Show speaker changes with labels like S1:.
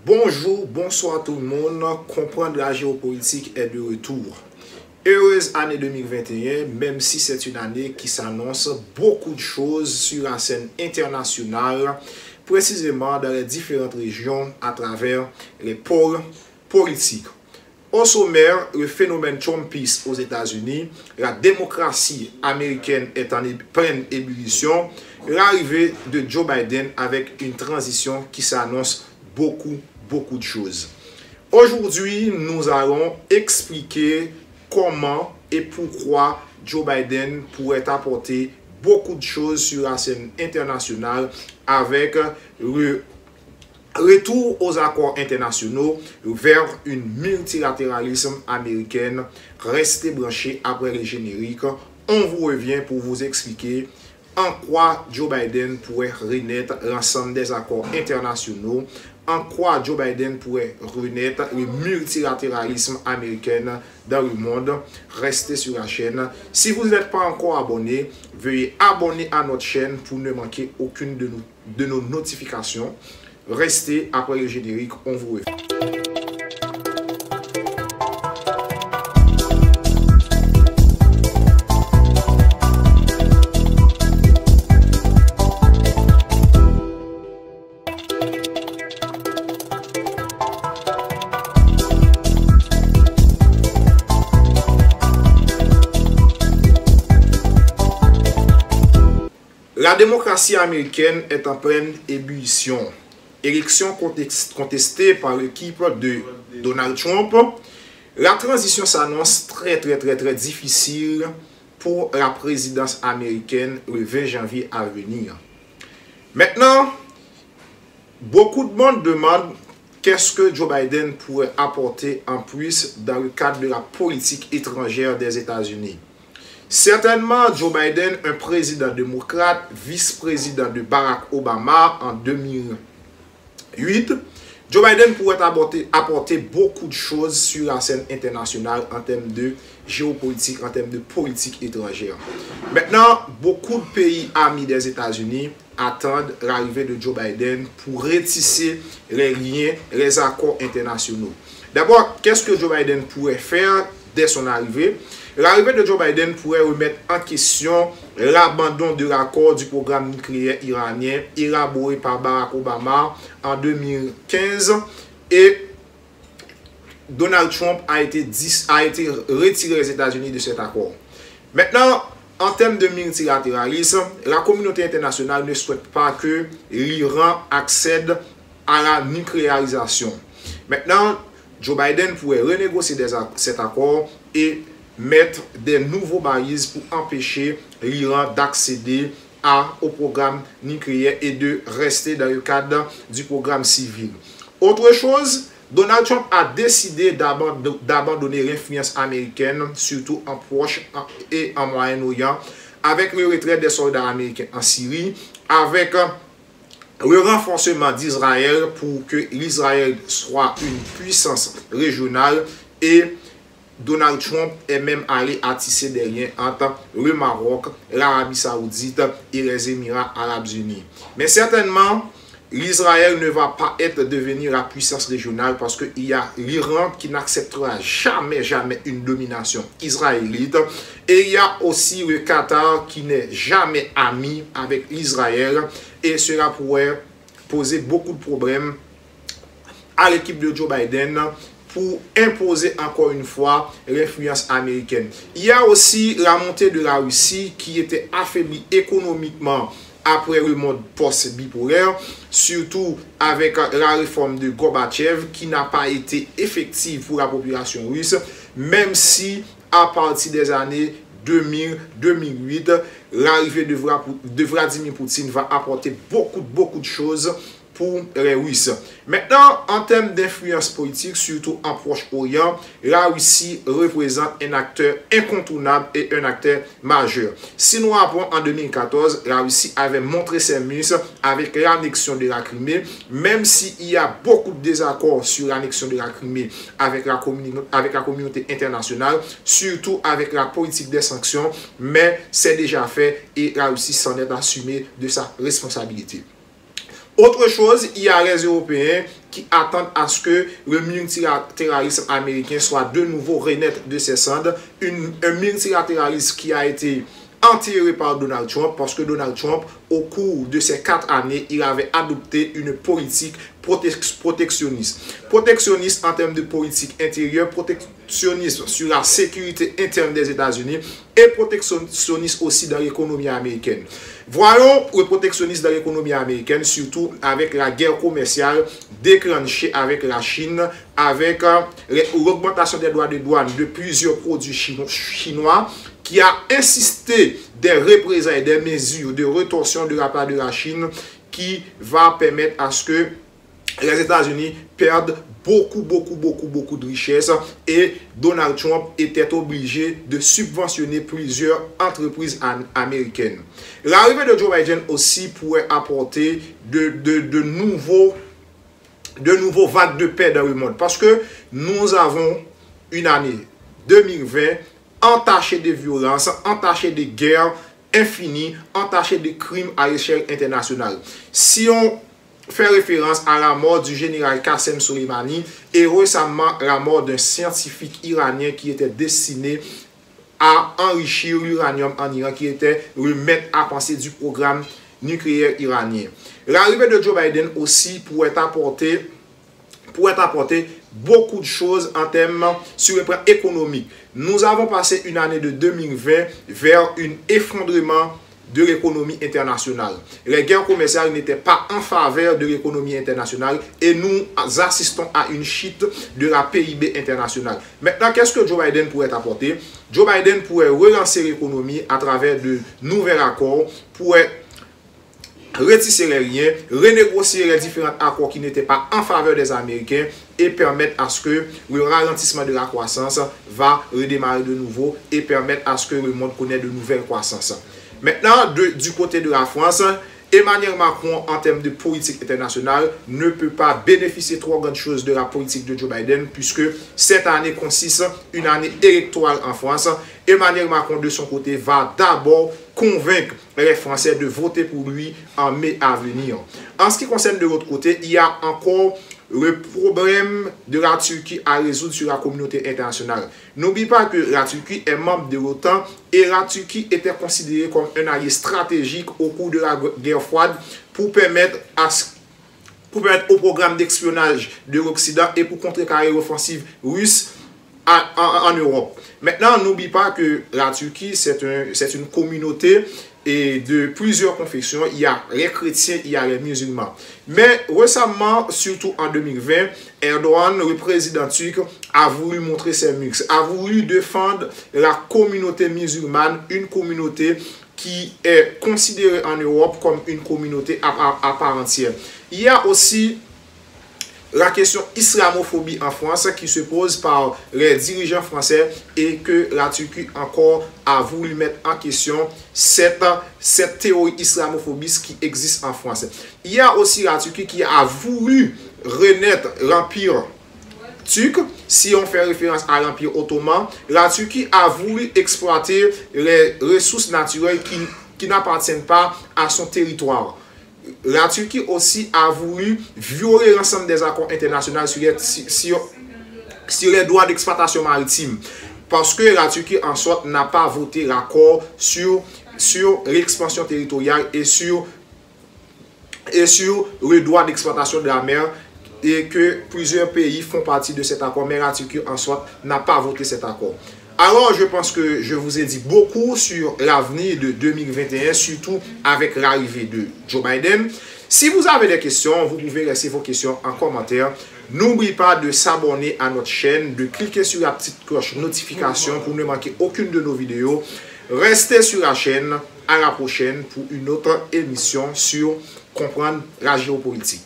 S1: Bonjour, bonsoir tout le monde. Comprendre la géopolitique est de retour. Heureuse année 2021, même si c'est une année qui s'annonce beaucoup de choses sur la scène internationale, précisément dans les différentes régions à travers les pôles politiques. Au sommaire, le phénomène Trumpiste aux États-Unis, la démocratie américaine est en pleine ébullition, l'arrivée de Joe Biden avec une transition qui s'annonce beaucoup de choses. Aujourd'hui, nous allons expliquer comment et pourquoi Joe Biden pourrait apporter beaucoup de choses sur la scène internationale avec le retour aux accords internationaux vers une multilatéralisme américaine. Restez branchés après les génériques. On vous revient pour vous expliquer en quoi Joe Biden pourrait renaître l'ensemble des accords internationaux, en quoi Joe Biden pourrait renaître le multilatéralisme américain dans le monde. Restez sur la chaîne. Si vous n'êtes pas encore abonné, veuillez abonner à notre chaîne pour ne manquer aucune de nos notifications. Restez après le générique, on vous revient. La démocratie américaine est en pleine ébullition. Élection contestée par l'équipe de Donald Trump. La transition s'annonce très difficile pour la présidence américaine le 20 janvier à venir. Maintenant, beaucoup de monde demande qu'est-ce que Joe Biden pourrait apporter en plus dans le cadre de la politique étrangère des États-Unis. Certainement, Joe Biden, un président démocrate, vice-président de Barack Obama en 2008, Joe Biden pourrait apporter beaucoup de choses sur la scène internationale en termes de géopolitique, en termes de politique étrangère. Maintenant, beaucoup de pays amis des États-Unis attendent l'arrivée de Joe Biden pour retisser les liens, les accords internationaux. D'abord, qu'est-ce que Joe Biden pourrait faire dès son arrivée? L'arrivée de Joe Biden pourrait remettre en question l'abandon de l'accord du programme nucléaire iranien élaboré par Barack Obama en 2015 et Donald Trump a été retiré des États-Unis de cet accord. Maintenant, en termes de multilatéralisme, la communauté internationale ne souhaite pas que l'Iran accède à la nucléarisation. Maintenant, Joe Biden pourrait renégocier cet accord et mettre des nouveaux balises pour empêcher l'Iran d'accéder au programme nucléaire et de rester dans le cadre du programme civil. Autre chose, Donald Trump a décidé d'abandonner l'influence américaine, surtout en Proche et en Moyen-Orient, avec le retrait des soldats américains en Syrie, avec le renforcement d'Israël pour que l'Israël soit une puissance régionale et Donald Trump est même allé tisser des liens entre le Maroc, l'Arabie Saoudite et les Émirats Arabes Unis. Mais certainement, l'Israël ne va pas devenir la puissance régionale parce qu'il y a l'Iran qui n'acceptera jamais une domination israélite. Et il y a aussi le Qatar qui n'est jamais ami avec l'Israël. Et cela pourrait poser beaucoup de problèmes à l'équipe de Joe Biden pour imposer encore une fois l'influence américaine. Il y a aussi la montée de la Russie qui était affaiblie économiquement après le monde post-bipolaire, surtout avec la réforme de Gorbatchev qui n'a pas été effective pour la population russe, même si à partir des années 2000-2008, l'arrivée de Vladimir Poutine va apporter beaucoup de choses pour les Russes. Maintenant, en termes d'influence politique, surtout en Proche-Orient, la Russie représente un acteur incontournable et un acteur majeur. Si nous rappelons, en 2014, la Russie avait montré ses muscles avec l'annexion de la Crimée, même s'il y a beaucoup de désaccords sur l'annexion de la Crimée avec la communauté internationale, surtout avec la politique des sanctions, mais c'est déjà fait et la Russie s'en est assumée de sa responsabilité. Autre chose, il y a les Européens qui attendent à ce que le multilatéralisme américain soit de nouveau renaître de ses cendres. Un multilatéralisme qui a été enterré par Donald Trump, parce que Donald Trump, au cours de ces 4 années, il avait adopté une politique protectionniste. Protectionniste en termes de politique intérieure, protectionniste sur la sécurité interne des États-Unis et protectionniste aussi dans l'économie américaine. Voyons le protectionniste dans l'économie américaine, surtout avec la guerre commerciale déclenchée avec la Chine, avec l'augmentation des droits de douane de plusieurs produits chinois, qui a insisté des représailles, des mesures de rétorsion de la part de la Chine qui va permettre à ce que les États-Unis perdent beaucoup de richesses et Donald Trump était obligé de subventionner plusieurs entreprises américaines. L'arrivée de Joe Biden aussi pourrait apporter de nouveaux vagues de paix dans le monde parce que nous avons une année 2020 entachée de violences, entachée de guerres infinies, entachée de crimes à l'échelle internationale. Si on fait référence à la mort du général Qassem Soleimani et récemment la mort d'un scientifique iranien qui était destiné à enrichir l'uranium en Iran, qui était le maître à penser du programme nucléaire iranien. L'arrivée de Joe Biden aussi pourrait apporter beaucoup de choses en termes sur le plan économique. Nous avons passé une année de 2020 vers un effondrement de l'économie internationale. Les guerres commerciales n'étaient pas en faveur de l'économie internationale et nous assistons à une chute de la PIB internationale. Maintenant, qu'est-ce que Joe Biden pourrait apporter? Joe Biden pourrait relancer l'économie à travers de nouveaux accords, pourrait retisser les liens, renégocier les différents accords qui n'étaient pas en faveur des Américains et permettre à ce que le ralentissement de la croissance va redémarrer de nouveau et permettre à ce que le monde connaisse de nouvelles croissances. Maintenant, du côté de la France, Emmanuel Macron, en termes de politique internationale, ne peut pas bénéficier trop grande chose de la politique de Joe Biden, puisque cette année consiste une année électorale en France. Emmanuel Macron, de son côté, va d'abord convaincre les Français de voter pour lui en mai à venir. En ce qui concerne de l'autre côté, il y a encore le problème de la Turquie à résoudre sur la communauté internationale. N'oublie pas que la Turquie est membre de l'OTAN et la Turquie était considérée comme un allié stratégique au cours de la guerre froide pour permettre au programme d'espionnage de l'Occident et pour contrecarrer l'offensive russe en Europe. Maintenant, n'oublie pas que la Turquie, c'est une communauté et de plusieurs confessions. Il y a les chrétiens, il y a les musulmans. Mais récemment, surtout en 2020, Erdogan, le président turc, a voulu montrer ses muscles, a voulu défendre la communauté musulmane, une communauté qui est considérée en Europe comme une communauté à part entière. Il y a aussi la question islamophobie en France qui se pose par les dirigeants français et que la Turquie encore a voulu mettre en question cette théorie islamophobiste qui existe en France. Il y a aussi la Turquie qui a voulu renaître l'Empire turc. Si on fait référence à l'Empire ottoman, la Turquie a voulu exploiter les ressources naturelles qui n'appartiennent pas à son territoire. La Turquie aussi a voulu violer l'ensemble des accords internationaux sur les droits d'exploitation maritime. Parce que la Turquie, en sorte, n'a pas voté l'accord sur l'expansion territoriale et sur le droit d'exploitation de la mer. Et que plusieurs pays font partie de cet accord. Mais la Turquie, en sorte, n'a pas voté cet accord. Alors, je pense que je vous ai dit beaucoup sur l'avenir de 2021, surtout avec l'arrivée de Joe Biden. Si vous avez des questions, vous pouvez laisser vos questions en commentaire. N'oubliez pas de s'abonner à notre chaîne, de cliquer sur la petite cloche notification pour ne manquer aucune de nos vidéos. Restez sur la chaîne. À la prochaine pour une autre émission sur comprendre la géopolitique.